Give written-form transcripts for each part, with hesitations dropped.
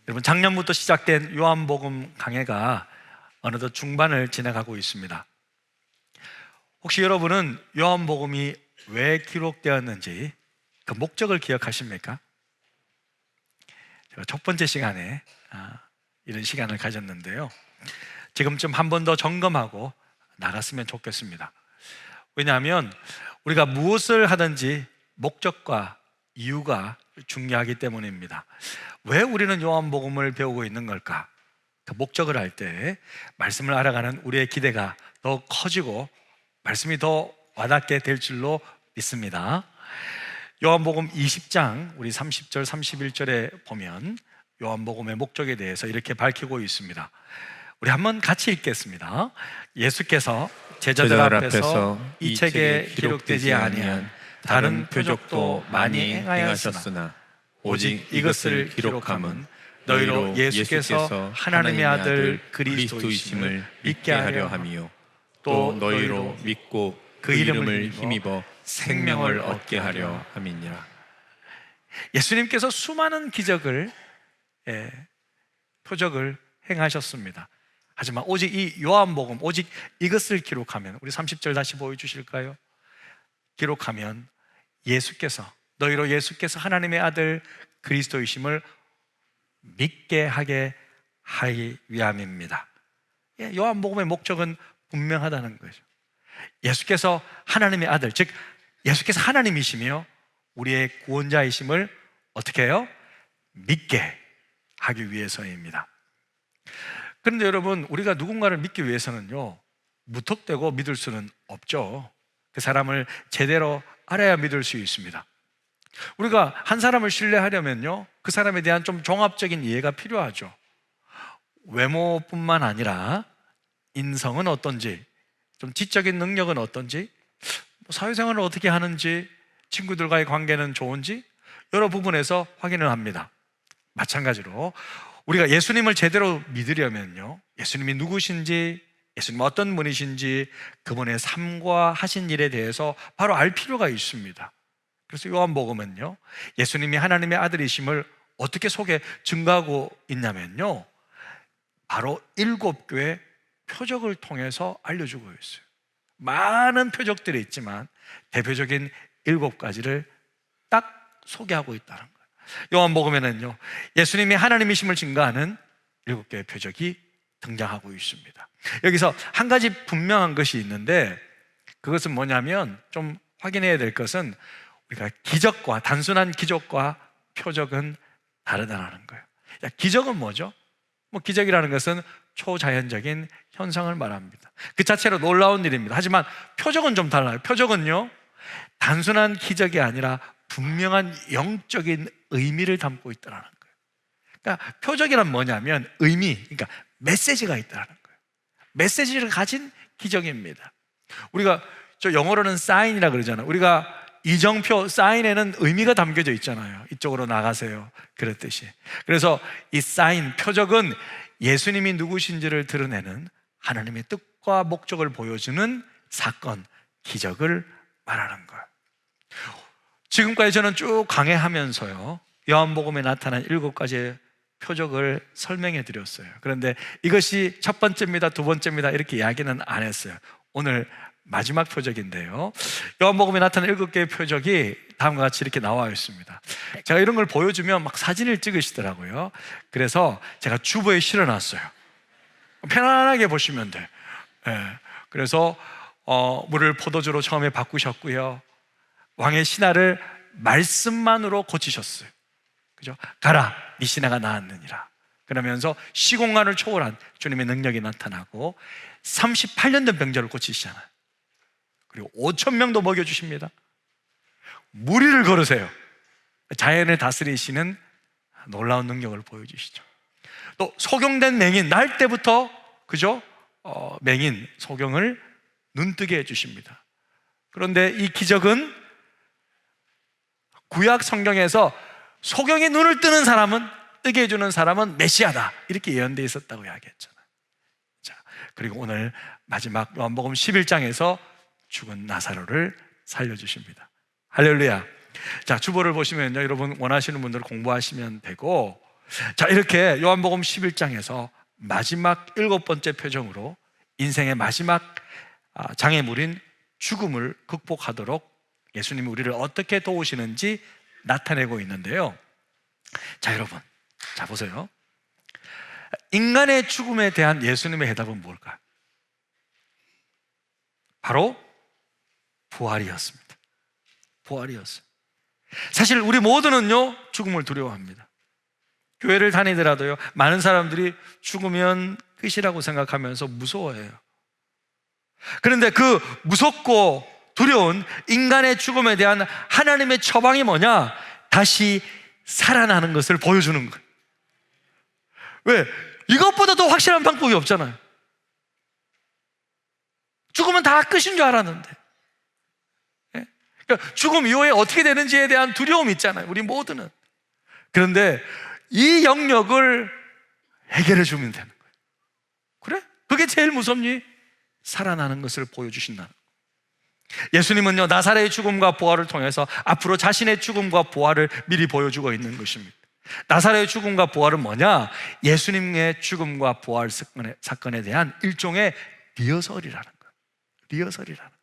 여러분, 작년부터 시작된 요한복음 강해가 어느덧 중반을 지나가고 있습니다. 혹시 여러분은 요한복음이 왜 기록되었는지 그 목적을 기억하십니까? 제가 첫 번째 시간에 이런 시간을 가졌는데요, 지금쯤 한 번 더 점검하고 나갔으면 좋겠습니다. 왜냐하면 우리가 무엇을 하든지 목적과 이유가 중요하기 때문입니다. 왜 우리는 요한복음을 배우고 있는 걸까? 그 목적을 알 때 말씀을 알아가는 우리의 기대가 더 커지고 말씀이 더 와닿게 될 줄로 믿습니다. 요한복음 20장 우리 30절 31절에 보면 요한복음의 목적에 대해서 이렇게 밝히고 있습니다. 우리 한번 같이 읽겠습니다. 예수께서 제자들 앞에서 이 책에 기록되지 아니한 다른 표적도 많이 행하였으나 오직 이것을 기록함은 너희로 예수께서 하나님의 아들 그리스도이심을 믿게 하려 함이요 또 너희로 믿고 그 이름을 힘입어 생명을 얻게 하려 함이니라. 예수님께서 수많은 기적을, 표적을 행하셨습니다. 하지만 오직 이 요한복음, 오직 이것을 기록하면, 우리 30절 다시 보여주실까요? 기록하면 너희로 예수께서 하나님의 아들 그리스도이심을 믿게 하게 하기 위함입니다. 요한복음의 목적은 분명하다는 거죠. 예수께서 하나님의 아들, 즉 예수께서 하나님이시며 우리의 구원자이심을 어떻게 해요? 믿게 하기 위해서입니다. 그런데 여러분, 우리가 누군가를 믿기 위해서는요, 무턱대고 믿을 수는 없죠. 그 사람을 제대로 알아야 믿을 수 있습니다. 우리가 한 사람을 신뢰하려면요, 그 사람에 대한 좀 종합적인 이해가 필요하죠. 외모뿐만 아니라 인성은 어떤지, 좀 지적인 능력은 어떤지, 사회생활을 어떻게 하는지, 친구들과의 관계는 좋은지 여러 부분에서 확인을 합니다. 마찬가지로 우리가 예수님을 제대로 믿으려면요, 예수님이 누구신지, 예수님 어떤 분이신지, 그분의 삶과 하신 일에 대해서 바로 알 필요가 있습니다. 그래서 요한복음은요, 예수님이 하나님의 아들이심을 어떻게 속에 증거하고 있냐면요, 바로 7교의 표적을 통해서 알려주고 있어요. 많은 표적들이 있지만 대표적인 7가지를 딱 소개하고 있다는 거예요. 요한복음에는요, 예수님이 하나님이심을 증거하는 7개의 표적이 등장하고 있습니다. 여기서 한 가지 분명한 것이 있는데, 그것은 뭐냐면, 좀 확인해야 될 것은 우리가 기적과, 단순한 기적과 표적은 다르다는 거예요. 기적은 뭐죠? 기적이라는 것은 초자연적인 현상을 말합니다. 그 자체로 놀라운 일입니다. 하지만 표적은 좀 달라요. 표적은요, 단순한 기적이 아니라 분명한 영적인 의미를 담고 있다는 거예요. 그러니까 표적이란 뭐냐면 그러니까 메시지가 있다는 거예요. 메시지를 가진 기적입니다. 우리가 영어로는 사인이라 그러잖아요. 우리가 이정표, 사인에는 의미가 담겨져 있잖아요. 이쪽으로 나가세요, 그랬듯이. 그래서 이 사인, 표적은 예수님이 누구신지를 드러내는 하나님의 뜻과 목적을 보여주는 사건, 기적을 말하는 거예요. 지금까지 저는 쭉 강해하면서요, 요한복음에 나타난 7가지의 표적을 설명해 드렸어요. 그런데 이것이 첫 번째입니다, 두 번째입니다, 이렇게 이야기는 안 했어요. 오늘 마지막 표적인데요, 요한복음에 나타난 7개의 표적이 다음과 같이 이렇게 나와 있습니다. 제가 이런 걸 보여주면 막 사진을 찍으시더라고요. 그래서 제가 주보에 실어놨어요. 편안하게 보시면 돼요. 그래서 물을 포도주로 처음에 바꾸셨고요, 왕의 신하를 말씀만으로 고치셨어요. 그죠? 가라, 네 신하가 나았느니라. 그러면서 시공간을 초월한 주님의 능력이 나타나고 38년 된 병자를 고치시잖아요. 그리고 5,000명도 먹여주십니다. 무리를 걸으세요. 자연을 다스리시는 놀라운 능력을 보여주시죠. 또 소경된 맹인, 날 때부터, 그죠? 맹인, 소경을 눈뜨게 해주십니다. 그런데 이 기적은 구약 성경에서 소경이 눈을 뜨는 사람은, 뜨게 해주는 사람은 메시아다, 이렇게 예언되어 있었다고 이야기했잖아요. 자, 그리고 오늘 마지막 요한복음 11장에서 죽은 나사로를 살려주십니다. 할렐루야. 자, 주보를 보시면요, 여러분 원하시는 분들 공부하시면 되고, 자, 이렇게 요한복음 11장에서 마지막 7번째 표정으로 인생의 마지막 장애물인 죽음을 극복하도록 예수님이 우리를 어떻게 도우시는지 나타내고 있는데요. 자, 여러분, 자 보세요. 인간의 죽음에 대한 예수님의 해답은 뭘까요? 바로 부활이었습니다. 부활이었어요. 사실 우리 모두는요, 죽음을 두려워합니다. 교회를 다니더라도요, 많은 사람들이 죽으면 끝이라고 생각하면서 무서워해요. 그런데 그 무섭고 두려운 인간의 죽음에 대한 하나님의 처방이 뭐냐? 다시 살아나는 것을 보여주는 거예요. 왜? 이것보다 더 확실한 방법이 없잖아요. 죽으면 다 끝인 줄 알았는데. 그러니까 죽음 이후에 어떻게 되는지에 대한 두려움이 있잖아요, 우리 모두는. 그런데 이 영역을 해결해 주면 되는 거예요. 그래? 그게 제일 무섭니? 살아나는 것을 보여주신다는 거예요. 예수님은요, 나사렛의 죽음과 부활을 통해서 앞으로 자신의 죽음과 부활을 미리 보여주고 있는 것입니다. 나사렛의 죽음과 부활은 뭐냐? 예수님의 죽음과 부활 사건에 대한 일종의 리허설이라는 거예요. 리허설이라는 거예요.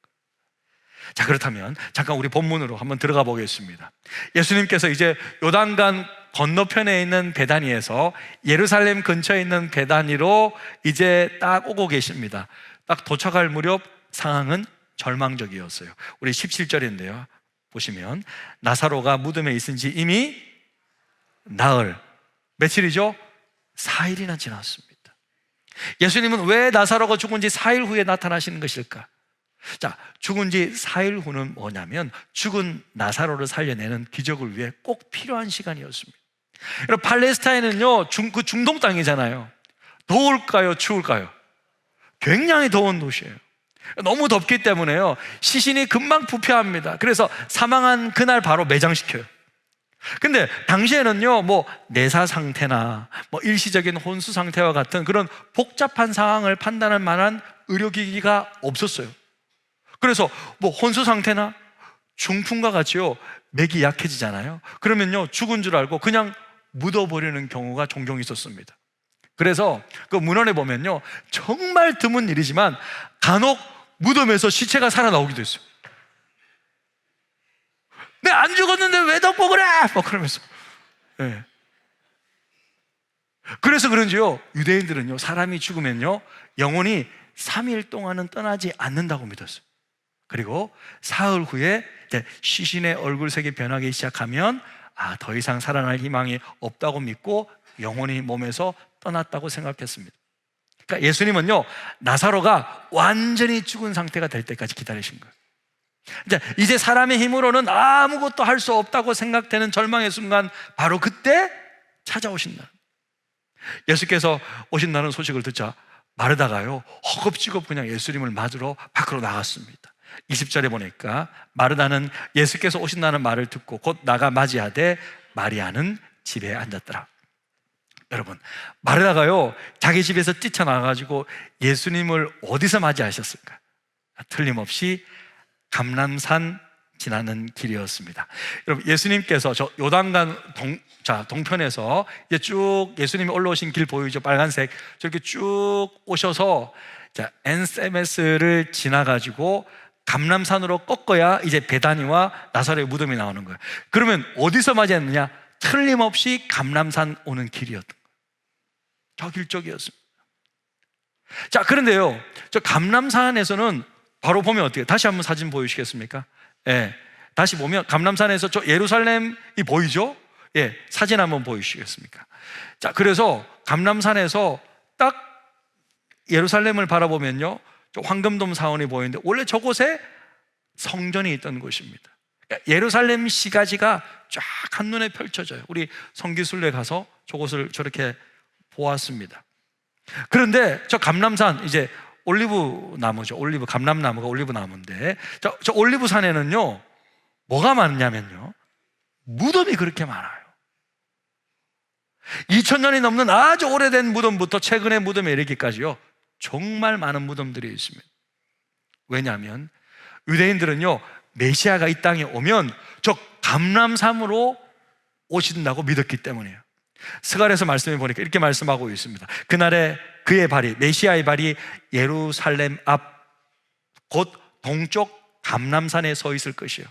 자, 그렇다면 잠깐 우리 본문으로 한번 들어가 보겠습니다. 예수님께서 이제 요단강 건너편에 있는 베다니에서 예루살렘 근처에 있는 베다니로 이제 딱 오고 계십니다. 딱 도착할 무렵 상황은 절망적이었어요. 우리 17절인데요, 보시면 나사로가 무덤에 있은 지 이미 나흘, 며칠이죠? 4일이나 지났습니다. 예수님은 왜 나사로가 죽은 지 4일 후에 나타나시는 것일까? 자, 죽은 지 4일 후는 뭐냐면 죽은 나사로를 살려내는 기적을 위해 꼭 필요한 시간이었습니다. 여러분, 팔레스타인은요, 그 중동 땅이잖아요. 더울까요? 추울까요? 굉장히 더운 도시예요. 너무 덥기 때문에요, 시신이 금방 부패합니다. 그래서 사망한 그날 바로 매장시켜요. 근데 당시에는요, 뭐 내사 상태나 뭐 일시적인 혼수 상태와 같은 그런 복잡한 상황을 판단할 만한 의료기기가 없었어요. 그래서 뭐 혼수 상태나 중풍과 같이요, 맥이 약해지잖아요. 그러면요, 죽은 줄 알고 그냥 묻어버리는 경우가 종종 있었습니다. 그래서 그 문헌에 보면요, 정말 드문 일이지만 간혹 무덤에서 시체가 살아나오기도 했어요. 내가 안 죽었는데 왜 덮고 그래? 막 그러면서. 네. 그래서 그런지요, 유대인들은요, 사람이 죽으면요, 영혼이 3일 동안은 떠나지 않는다고 믿었어요. 그리고 사흘 후에 시신의 얼굴색이 변하기 시작하면 더 이상 살아날 희망이 없다고 믿고 영혼이 몸에서 떠났다고 생각했습니다. 그러니까 예수님은요, 나사로가 완전히 죽은 상태가 될 때까지 기다리신 거예요. 이제 사람의 힘으로는 아무것도 할 수 없다고 생각되는 절망의 순간, 바로 그때 찾아오신다. 예수께서 오신다는 소식을 듣자 마르다가요, 허겁지겁 그냥 예수님을 맞으러 밖으로 나갔습니다. 20절에 보니까 마르다는 예수께서 오신다는 말을 듣고 곧 나가 맞이하되 마리아는 집에 앉았더라. 여러분, 마르다가요, 자기 집에서 뛰쳐나가가지고 예수님을 어디서 맞이하셨을까? 틀림없이 감람산 지나는 길이었습니다. 여러분, 예수님께서 저 요단강 동편에서 이제 쭉 예수님이 올라오신 길 보이죠? 빨간색. 저렇게 쭉 오셔서 엔세메스를 지나가지고 감람산으로 꺾어야 이제 베다니와 나사렛의 무덤이 나오는 거예요. 그러면 어디서 맞이했느냐? 틀림없이 감람산 오는 길이었던 거예요. 저 길쪽이었습니다. 자, 그런데요, 저 감람산에서는 바로 보면 어떻게, 다시 한번 사진 보여주시겠습니까? 예, 다시 보면 감람산에서 저 예루살렘이 보이죠? 예, 사진 한번 보여주시겠습니까? 자, 그래서 감람산에서 딱 예루살렘을 바라보면요, 저 황금돔 사원이 보이는데 원래 저곳에 성전이 있던 곳입니다. 그러니까 예루살렘 시가지가 쫙 한눈에 펼쳐져요. 우리 성기순례 가서 저곳을 저렇게 보았습니다. 그런데 저 감람산, 이제 올리브 나무죠. 감람나무가 올리브 나무인데 저 올리브 산에는요, 뭐가 많냐면요, 무덤이 그렇게 많아요. 2000년이 넘는 아주 오래된 무덤부터 최근의 무덤에 이르기까지요, 정말 많은 무덤들이 있습니다. 왜냐하면 유대인들은요, 메시아가 이 땅에 오면 저 감람산으로 오신다고 믿었기 때문이에요. 스가랴서 말씀해 보니까 이렇게 말씀하고 있습니다. 그날에 그의 발이, 메시아의 발이 예루살렘 앞 곧 동쪽 감람산에 서 있을 것이요.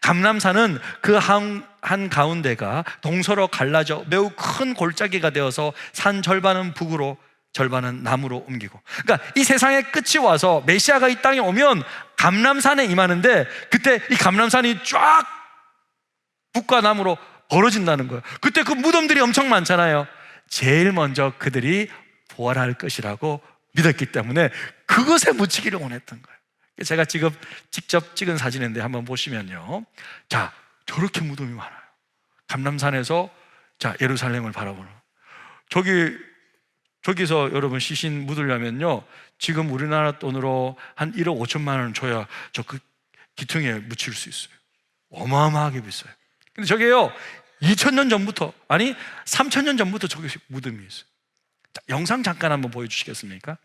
감람산은 그 한 가운데가 동서로 갈라져 매우 큰 골짜기가 되어서 산 절반은 북으로 절반은 남으로 옮기고, 그러니까 이 세상의 끝이 와서 메시아가 이 땅에 오면 감람산에 임하는데, 그때 이 감람산이 쫙 북과 남으로 벌어진다는 거예요. 그때 그 무덤들이 엄청 많잖아요. 제일 먼저 그들이 부활할 것이라고 믿었기 때문에 그것에 묻히기를 원했던 거예요. 제가 지금 직접 찍은 사진인데 한번 보시면요, 자, 저렇게 무덤이 많아요. 감람산에서 자, 예루살렘을 바라보는, 저기서 여러분 시신 묻으려면요, 지금 우리나라 돈으로 한 1억 5천만 원 줘야 저 그 기퉁에 묻힐 수 있어요. 어마어마하게 비싸요. 근데 저게요, 2000년 전부터, 아니 3000년 전부터 저기 무덤이 있어요. 자, 영상 잠깐 한번 보여주시겠습니까?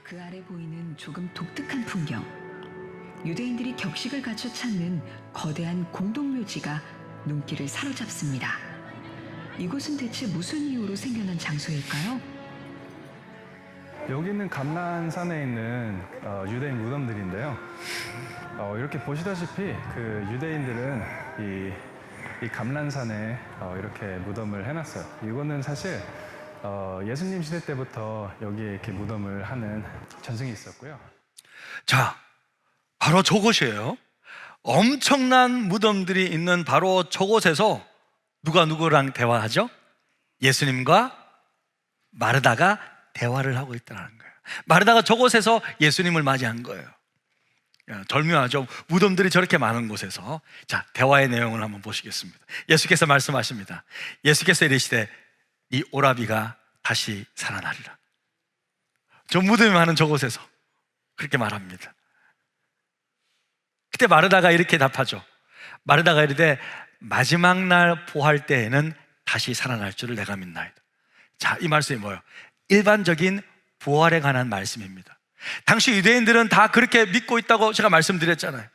그 아래 보이는 조금 독특한 풍경, 유대인들이 격식을 갖춰 찾는 거대한 공동묘지가 눈길을 사로잡습니다. 이곳은 대체 무슨 이유로 생겨난 장소일까요? 여기 있는 감람산에 있는 유대인 무덤들인데요. 이렇게 보시다시피 그 유대인들은 이 감람산에 이렇게 무덤을 해놨어요. 이거는 사실 예수님 시대 때부터 여기에 이렇게 무덤을 하는 전승이 있었고요. 자, 바로 저곳이에요. 엄청난 무덤들이 있는 바로 저곳에서 누가 누구랑 대화하죠? 예수님과 마르다가 대화를 하고 있다는 거예요. 마르다가 저곳에서 예수님을 맞이한 거예요. 절묘하죠. 무덤들이 저렇게 많은 곳에서. 자, 대화의 내용을 한번 보시겠습니다. 예수께서 말씀하십니다. 예수께서 이르시되 이 오라비가 다시 살아나리라. 저 무덤이 많은 저곳에서 그렇게 말합니다. 그때 마르다가 이렇게 답하죠. 마르다가 이르되 마지막 날 부활 때에는 다시 살아날 줄을 내가 믿나이다. 자, 이 말씀이 뭐예요? 일반적인 부활에 관한 말씀입니다. 당시 유대인들은 다 그렇게 믿고 있다고 제가 말씀드렸잖아요.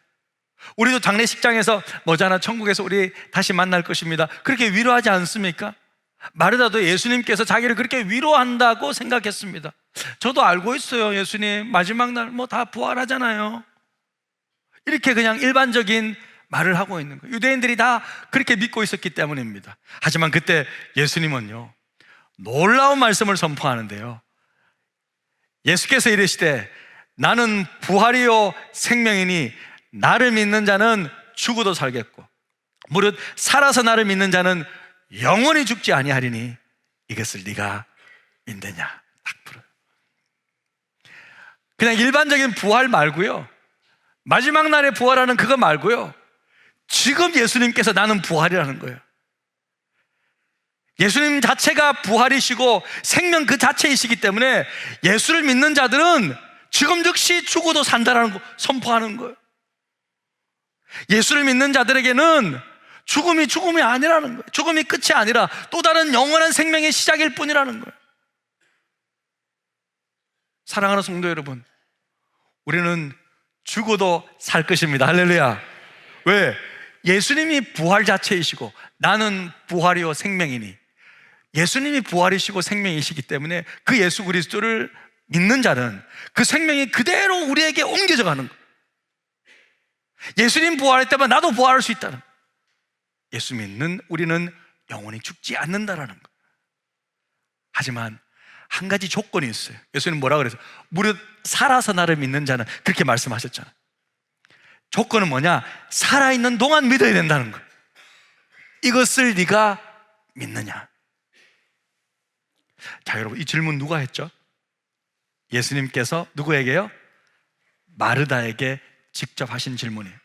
우리도 장례식장에서 뭐잖아, 천국에서 우리 다시 만날 것입니다, 그렇게 위로하지 않습니까? 마르다도 예수님께서 자기를 그렇게 위로한다고 생각했습니다. 저도 알고 있어요. 예수님 마지막 날 뭐 다 부활하잖아요. 이렇게 그냥 일반적인 말을 하고 있는 거예요. 유대인들이 다 그렇게 믿고 있었기 때문입니다. 하지만 그때 예수님은요, 놀라운 말씀을 선포하는데요. 예수께서 이르시되 나는 부활이요 생명이니 나를 믿는 자는 죽어도 살겠고 무릇 살아서 나를 믿는 자는 영원히 죽지 아니하리니 이것을 네가 믿느냐. 딱 풀어요. 그냥 일반적인 부활 말고요, 마지막 날에 부활하는 그거 말고요, 지금 예수님께서 나는 부활이라는 거예요. 예수님 자체가 부활이시고 생명 그 자체이시기 때문에 예수를 믿는 자들은 지금 즉시 죽어도 산다라는 거 선포하는 거예요. 예수를 믿는 자들에게는 죽음이 아니라는 거예요. 죽음이 끝이 아니라 또 다른 영원한 생명의 시작일 뿐이라는 거예요. 사랑하는 성도 여러분, 우리는 죽어도 살 것입니다. 할렐루야. 왜? 예수님이 부활 자체이시고 나는 부활이요 생명이니, 예수님이 부활이시고 생명이시기 때문에 그 예수 그리스도를 믿는 자는 그 생명이 그대로 우리에게 옮겨져 가는 거예요. 예수님 부활했다면 나도 부활할 수 있다는 거예요. 예수 믿는 우리는 영원히 죽지 않는다라는 거예요. 하지만 한 가지 조건이 있어요. 예수님 뭐라 그랬어요? 무릇 살아서 나를 믿는 자는, 그렇게 말씀하셨잖아요. 조건은 뭐냐? 살아있는 동안 믿어야 된다는 거예요. 이것을 네가 믿느냐? 자, 여러분, 이 질문 누가 했죠? 예수님께서 누구에게요? 마르다에게 직접 하신 질문이에요.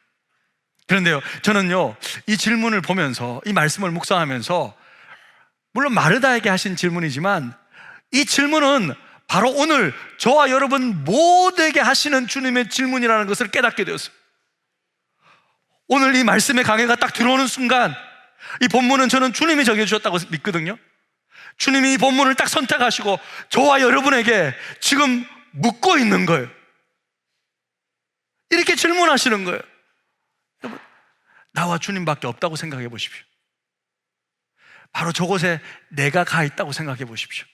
그런데요, 저는요, 이 질문을 보면서, 이 말씀을 묵상하면서, 물론 마르다에게 하신 질문이지만 이 질문은 바로 오늘 저와 여러분 모두에게 하시는 주님의 질문이라는 것을 깨닫게 되었어요. 오늘 이 말씀의 강해가 딱 들어오는 순간, 이 본문은 저는 주님이 정해주셨다고 믿거든요. 주님이 이 본문을 딱 선택하시고 저와 여러분에게 지금 묻고 있는 거예요. 이렇게 질문하시는 거예요. 여러분, 나와 주님밖에 없다고 생각해 보십시오. 바로 저곳에 내가 가 있다고 생각해 보십시오.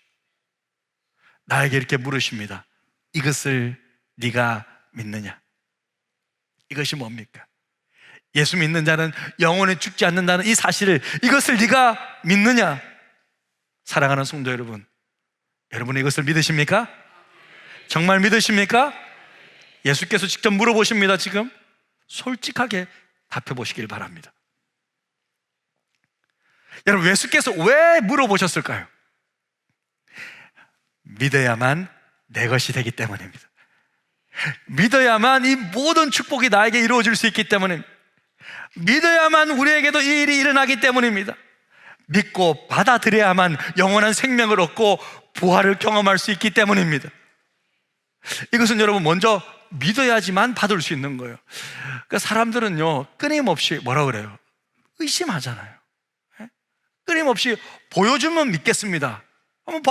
나에게 이렇게 물으십니다. 이것을 네가 믿느냐? 이것이 뭡니까? 예수 믿는 자는 영원히 죽지 않는다는 이 사실을, 이것을 네가 믿느냐? 사랑하는 성도 여러분, 여러분은 이것을 믿으십니까? 정말 믿으십니까? 예수께서 직접 물어보십니다. 지금 솔직하게 답해 보시길 바랍니다. 여러분, 예수께서 왜 물어보셨을까요? 믿어야만 내 것이 되기 때문입니다. 믿어야만 이 모든 축복이 나에게 이루어질 수 있기 때문입니다. 믿어야만 우리에게도 이 일이 일어나기 때문입니다. 믿고 받아들여야만 영원한 생명을 얻고 부활을 경험할 수 있기 때문입니다. 이것은 여러분 먼저 믿어야지만 받을 수 있는 거예요. 그러니까 사람들은요 끊임없이 뭐라 그래요? 의심하잖아요. 끊임없이 보여주면 믿겠습니다. 한번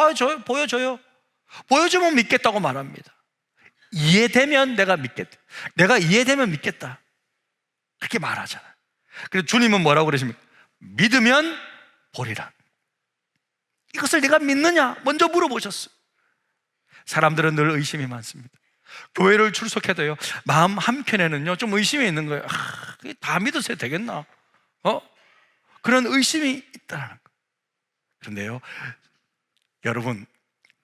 보여줘요. 보여주면 믿겠다고 말합니다. 이해되면 내가 믿겠다. 내가 이해되면 믿겠다. 그렇게 말하잖아요. 그래서 주님은 뭐라고 그러십니까? 믿으면 보리라. 이것을 네가 믿느냐? 먼저 물어보셨어요. 사람들은 늘 의심이 많습니다. 교회를 출석해도요 마음 한켠에는요 좀 의심이 있는 거예요. 그게 다 믿어서 되겠나? 그런 의심이 있다는 거예요. 그런데요 여러분,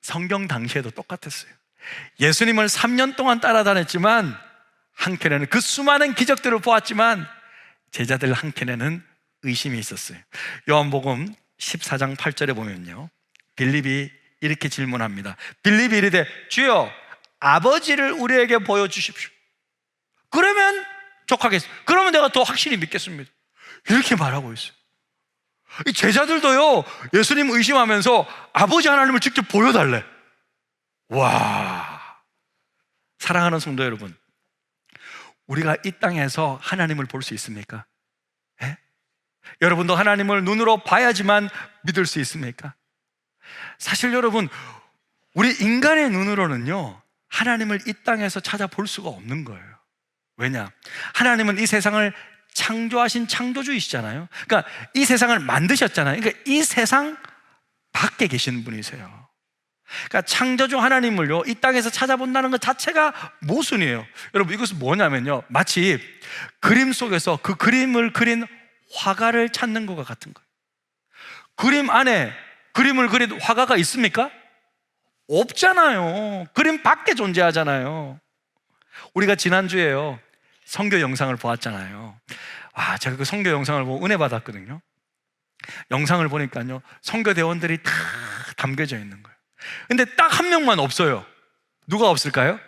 성경 당시에도 똑같았어요. 예수님을 3년 동안 따라다녔지만 한켠에는 그 수많은 기적들을 보았지만 제자들 한켠에는 의심이 있었어요. 요한복음 14장 8절에 보면요 빌립이 이렇게 질문합니다. 빌립이 이르되 주여 아버지를 우리에게 보여주십시오. 그러면 족하겠어요. 그러면 내가 더 확실히 믿겠습니다. 이렇게 말하고 있어요. 이 제자들도요 예수님 의심하면서 아버지 하나님을 직접 보여달래. 와, 사랑하는 성도 여러분, 우리가 이 땅에서 하나님을 볼 수 있습니까? 여러분도 하나님을 눈으로 봐야지만 믿을 수 있습니까? 사실 여러분, 우리 인간의 눈으로는요 하나님을 이 땅에서 찾아볼 수가 없는 거예요. 왜냐? 하나님은 이 세상을 창조하신 창조주이시잖아요. 그러니까 이 세상을 만드셨잖아요. 그러니까 이 세상 밖에 계신 분이세요. 그러니까 창조주 하나님을요 이 땅에서 찾아본다는 것 자체가 모순이에요. 여러분, 이것은 뭐냐면요 마치 그림 속에서 그 그림을 그린 화가를 찾는 것과 같은 거예요. 그림 안에 그림을 그린 화가가 있습니까? 없잖아요. 그림 밖에 존재하잖아요. 우리가 지난주에요 선교 영상을 보았잖아요. 와, 제가 그 선교 영상을 보고 은혜 받았거든요. 영상을 보니까요 선교 대원들이 다 담겨져 있는 거예요. 근데 딱 한 명만 없어요. 누가 없을까요?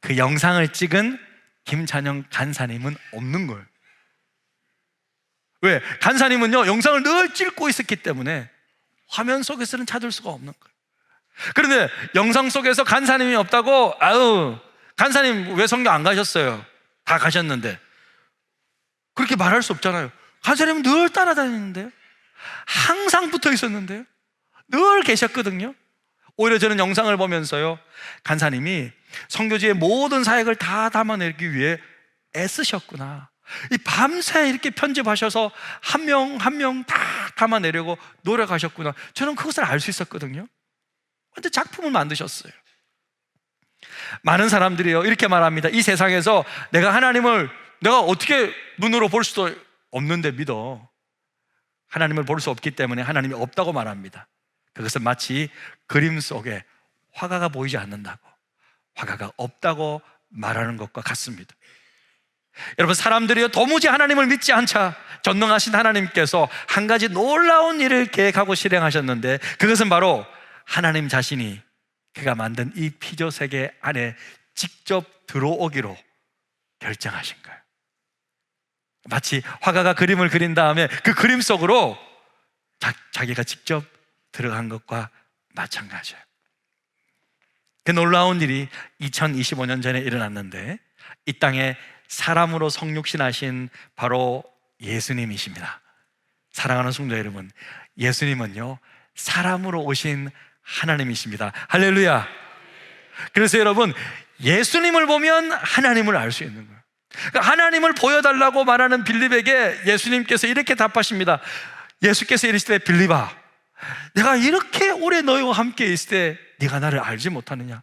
그 영상을 찍은 김찬영 간사님은 없는 거예요. 왜? 간사님은요 영상을 늘 찍고 있었기 때문에 화면 속에서는 찾을 수가 없는 거예요. 그런데 영상 속에서 간사님이 없다고, 아유 간사님 왜 선교 안 가셨어요? 다 가셨는데. 그렇게 말할 수 없잖아요. 간사님은 늘 따라다니는데요, 항상 붙어 있었는데요, 늘 계셨거든요. 오히려 저는 영상을 보면서요 간사님이 선교지의 모든 사역을 다 담아내기 위해 애쓰셨구나, 이 밤새 이렇게 편집하셔서 한 명 한 명 다 담아내려고 노력하셨구나, 저는 그것을 알 수 있었거든요. 완전 작품을 만드셨어요. 많은 사람들이요 이렇게 말합니다. 이 세상에서 내가 하나님을 내가 어떻게 눈으로 볼 수도 없는데 믿어. 하나님을 볼 수 없기 때문에 하나님이 없다고 말합니다. 그것은 마치 그림 속에 화가가 보이지 않는다고, 화가가 없다고 말하는 것과 같습니다. 여러분, 사람들이요 도무지 하나님을 믿지 않자 전능하신 하나님께서 한 가지 놀라운 일을 계획하고 실행하셨는데, 그것은 바로 하나님 자신이 그가 만든 이 피조 세계 안에 직접 들어오기로 결정하신 거예요. 마치 화가가 그림을 그린 다음에 그 그림 속으로 자기가 직접 들어간 것과 마찬가지예요. 그 놀라운 일이 2025년 전에 일어났는데, 이 땅에 사람으로 성육신하신 바로 예수님이십니다. 사랑하는 성도 여러분, 예수님은요 사람으로 오신 하나님이십니다. 할렐루야. 그래서 여러분, 예수님을 보면 하나님을 알 수 있는 거예요. 그러니까 하나님을 보여달라고 말하는 빌립에게 예수님께서 이렇게 답하십니다. 예수께서 이르시되 빌립아, 내가 이렇게 오래 너희와 함께 있을 때 네가 나를 알지 못하느냐?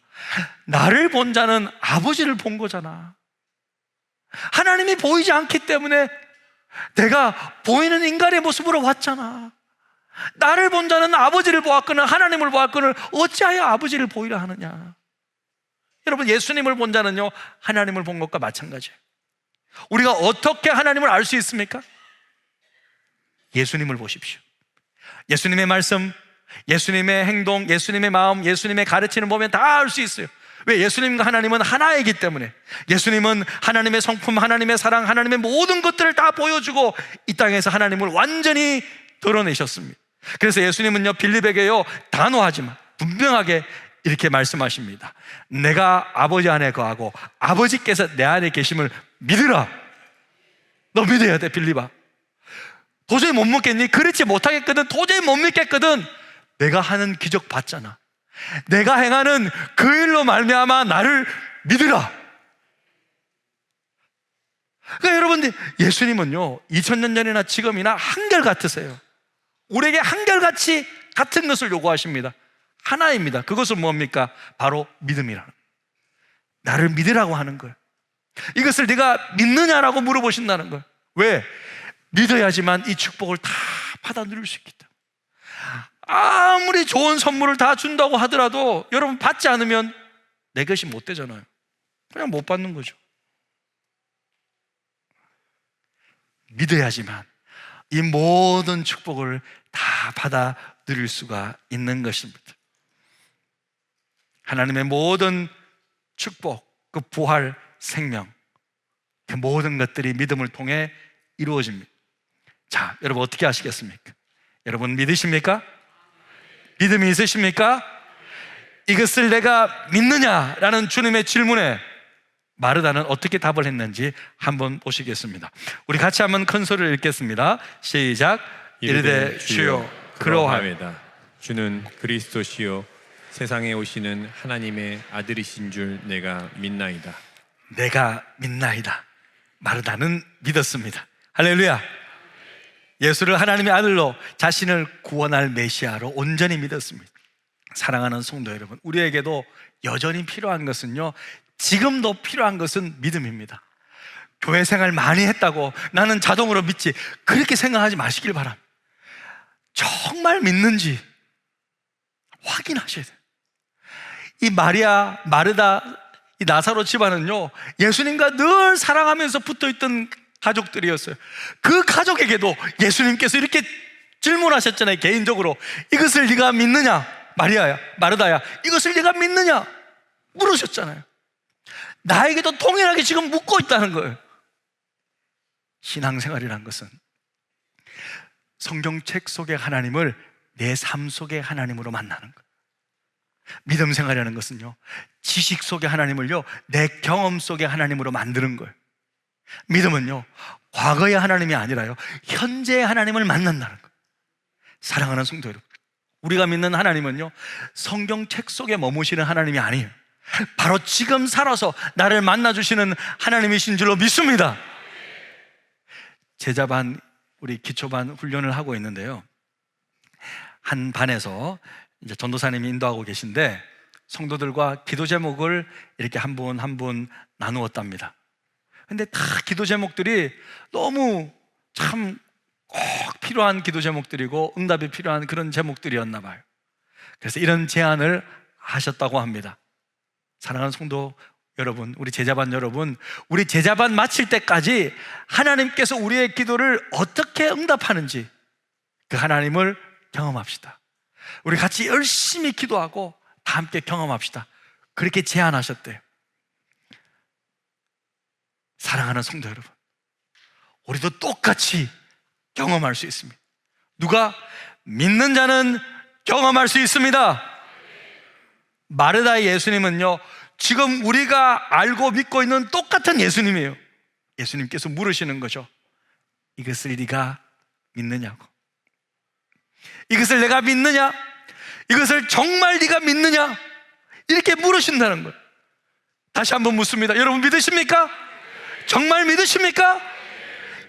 나를 본 자는 아버지를 본 거잖아. 하나님이 보이지 않기 때문에 내가 보이는 인간의 모습으로 왔잖아. 나를 본 자는 아버지를 보았거늘 하나님을 보았거늘 어찌하여 아버지를 보이라 하느냐? 여러분, 예수님을 본 자는요, 하나님을 본 것과 마찬가지예요. 우리가 어떻게 하나님을 알 수 있습니까? 예수님을 보십시오. 예수님의 말씀, 예수님의 행동, 예수님의 마음, 예수님의 가르침을 보면 다 알 수 있어요. 왜? 예수님과 하나님은 하나이기 때문에. 예수님은 하나님의 성품, 하나님의 사랑, 하나님의 모든 것들을 다 보여주고 이 땅에서 하나님을 완전히 드러내셨습니다. 그래서 예수님은요, 빌립에게요, 단호하지만 분명하게 이렇게 말씀하십니다. 내가 아버지 안에 거하고 아버지께서 내 안에 계심을 믿으라. 너 믿어야 돼, 빌립아. 도저히 못 믿겠니? 그렇지 못하겠거든. 도저히 못 믿겠거든. 내가 하는 기적 봤잖아. 내가 행하는 그 일로 말미암아 나를 믿으라. 그러니까 여러분, 예수님은요, 2000년 전이나 지금이나 한결같으세요. 우리에게 한결같이 같은 것을 요구하십니다. 하나입니다. 그것은 뭡니까? 바로 믿음이라는 거예요. 나를 믿으라고 하는 거예요. 이것을 네가 믿느냐라고 물어보신다는 거예요. 왜? 믿어야지만 이 축복을 다 받아 누릴 수 있기 때문에. 아무리 좋은 선물을 다 준다고 하더라도 여러분, 받지 않으면 내 것이 못 되잖아요. 그냥 못 받는 거죠. 믿어야지만 이 모든 축복을 다 받아 누릴 수가 있는 것입니다. 하나님의 모든 축복, 그 부활, 생명, 그 모든 것들이 믿음을 통해 이루어집니다. 자, 여러분 어떻게 하시겠습니까? 여러분 믿으십니까? 믿음이 있으십니까? 이것을 내가 믿느냐라는 주님의 질문에 마르다는 어떻게 답을 했는지 한번 보시겠습니다. 우리 같이 한번 큰 소리를 읽겠습니다. 시작. 이르되 주여 그러하옵나이다. 주는 그리스도시요 세상에 오시는 하나님의 아들이신 줄 내가 믿나이다. 내가 믿나이다. 마르다는 믿었습니다. 할렐루야. 예수를 하나님의 아들로 자신을 구원할 메시아로 온전히 믿었습니다. 사랑하는 성도 여러분, 우리에게도 여전히 필요한 것은요, 지금도 필요한 것은 믿음입니다. 교회 생활 많이 했다고 나는 자동으로 믿지, 그렇게 생각하지 마시길 바랍니다. 정말 믿는지 확인하셔야 돼요. 이 마리아, 마르다, 이 나사로 집안은요, 예수님과 늘 사랑하면서 붙어있던 가족들이었어요. 그 가족에게도 예수님께서 이렇게 질문하셨잖아요. 개인적으로 이것을 네가 믿느냐? 마리아야, 마르다야, 이것을 네가 믿느냐? 물으셨잖아요. 나에게도 동일하게 지금 묻고 있다는 거예요. 신앙생활이란 것은 성경책 속의 하나님을 내 삶 속의 하나님으로 만나는 거예요. 믿음 생활이라는 것은요, 지식 속의 하나님을요, 내 경험 속의 하나님으로 만드는 거예요. 믿음은요, 과거의 하나님이 아니라요, 현재의 하나님을 만난다는 거예요. 사랑하는 성도 여러분, 우리가 믿는 하나님은요, 성경책 속에 머무시는 하나님이 아니에요. 바로 지금 살아서 나를 만나주시는 하나님이신 줄로 믿습니다. 제자반, 우리 기초반 훈련을 하고 있는데요, 한 반에서 이제 전도사님이 인도하고 계신데 성도들과 기도 제목을 이렇게 한 분 한 분 나누었답니다. 근데 다 기도 제목들이 너무 참 꼭 필요한 기도 제목들이고 응답이 필요한 그런 제목들이었나 봐요. 그래서 이런 제안을 하셨다고 합니다. 사랑하는 성도 여러분, 우리 제자반 여러분, 우리 제자반 마칠 때까지 하나님께서 우리의 기도를 어떻게 응답하는지 그 하나님을 경험합시다. 우리 같이 열심히 기도하고 다 함께 경험합시다. 그렇게 제안하셨대요. 사랑하는 성도 여러분, 우리도 똑같이 경험할 수 있습니다. 누가? 믿는 자는 경험할 수 있습니다. 마르다의 예수님은요, 지금 우리가 알고 믿고 있는 똑같은 예수님이에요. 예수님께서 물으시는 거죠. 이것을 네가 믿느냐고. 이것을 내가 믿느냐? 이것을 정말 네가 믿느냐? 이렇게 물으신다는 거예요. 다시 한번 묻습니다. 여러분 믿으십니까? 정말 믿으십니까?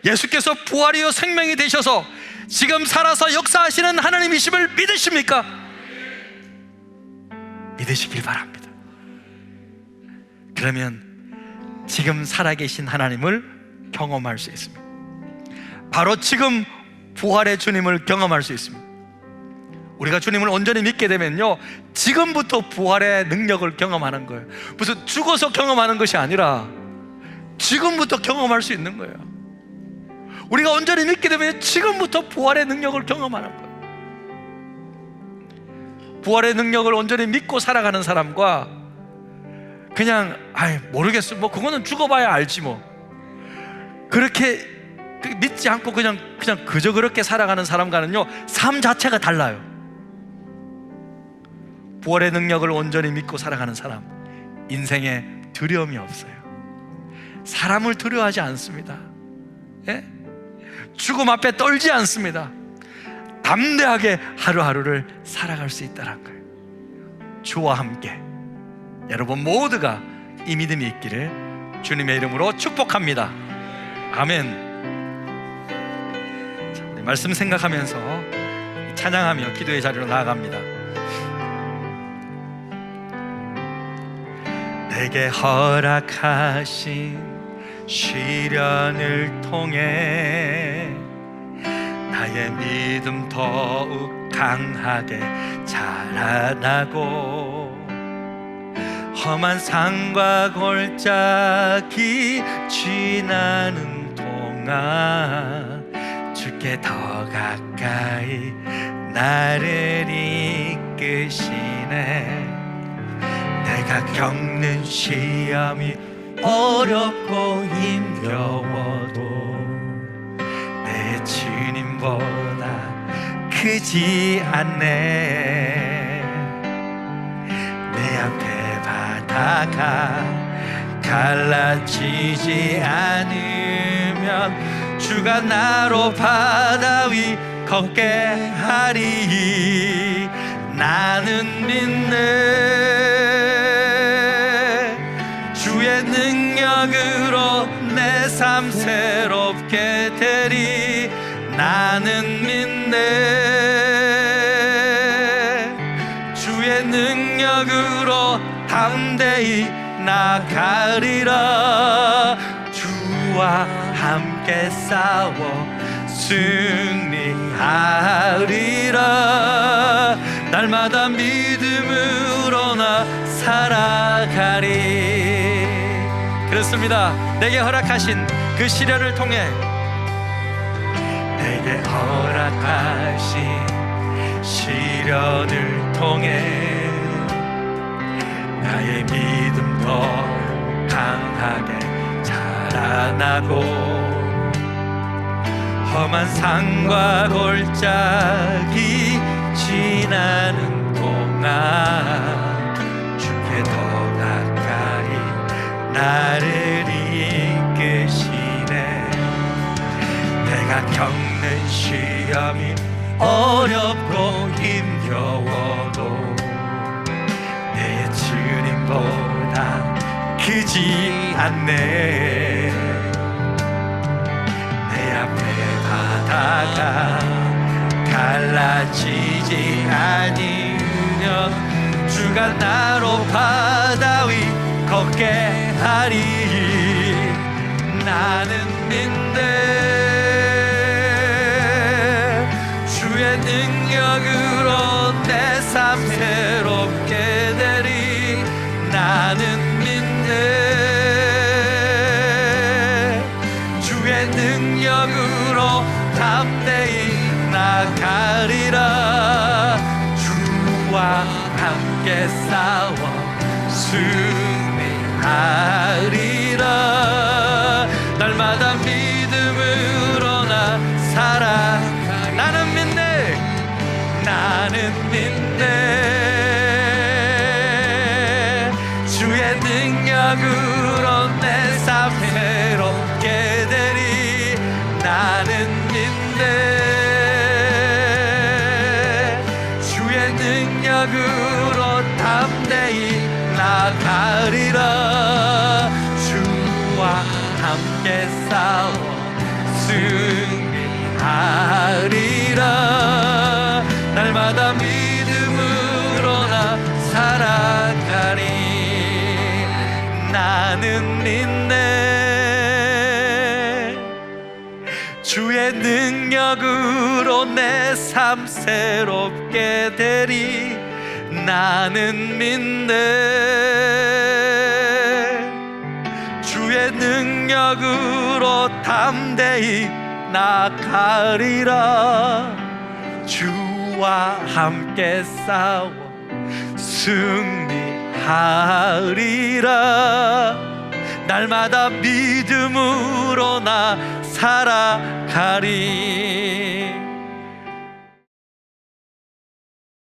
예수께서 부활이요 생명이 되셔서 지금 살아서 역사하시는 하나님이심을 믿으십니까? 믿으시길 바랍니다. 그러면 지금 살아계신 하나님을 경험할 수 있습니다. 바로 지금 부활의 주님을 경험할 수 있습니다. 우리가 주님을 온전히 믿게 되면요, 지금부터 부활의 능력을 경험하는 거예요. 무슨 죽어서 경험하는 것이 아니라 지금부터 경험할 수 있는 거예요. 우리가 온전히 믿게 되면 지금부터 부활의 능력을 경험하는 거예요. 부활의 능력을 온전히 믿고 살아가는 사람과 그냥 모르겠어, 뭐 그거는 죽어봐야 알지 뭐, 그렇게 믿지 않고 그냥 그저 그렇게 살아가는 사람과는요, 삶 자체가 달라요. 부활의 능력을 온전히 믿고 살아가는 사람, 인생에 두려움이 없어요. 사람을 두려워하지 않습니다. 예? 죽음 앞에 떨지 않습니다. 담대하게 하루하루를 살아갈 수 있다는 거예요. 주와 함께 여러분 모두가 이 믿음이 있기를 주님의 이름으로 축복합니다. 아멘. 자, 우리 말씀 생각하면서 찬양하며 기도의 자리로 나아갑니다. 내게 허락하신 시련을 통해 나의 믿음 더욱 강하게 자라나고 험한 산과 골짜기 지나는 동안 주께 더 가까이 나를 이끄시네. 내가 겪는 시험이 어렵고 힘겨워도 내 주님보다 크지 않네. 내 앞에 바다가 갈라지지 않으면 주가 나로 바다 위 걷게 하리. 나는 믿네. 주의 능력으로 내 삶 새롭게 되리. 나는 믿네. 주의 능력으로 담대히 나가리라. 주와 함께 싸워 승리하리라. 날마다 믿음으로 나 살아가리. 그렇습니다. 내게 허락하신 그 시련을 통해, 내게 허락하신 시련을 통해 나의 믿음 더 강하게 자라나고 험한 산과 골짜기 지나는 동안 주께 더 가까이 나를 이끄시네. 내가 겪는 시험이 어렵고 힘겨워도 내 주님보다 크지 않네. 내 앞에 바다가 갈라지지 않으면 주가 나로 바다 위 걷게 하리. 나는 믿네. 주의 능력으로 내 삶 새롭게 되리. 나는 믿네. 주의 능력으로 담대히 나가리라. 주와 함께 싸워 승리하리라. 날마다 믿음으로 나 살아. 나는 믿네. 나는 믿네. 주의 능력으로 내 삶 새롭게 되리. 나는 믿네. 주의 능력으로 담대히 나가리라. 주와 함께 싸워 승리하리. 살아가리라. 날마다 믿음으로 나 살아가리. 나는 믿네. 주의 능력으로 내 삶 새롭게 되리. 나는 믿네. 주의 능력으로 담대히 나가리라. 주와 함께 싸워 승리하리라. 날마다 믿음으로 나 살아가리.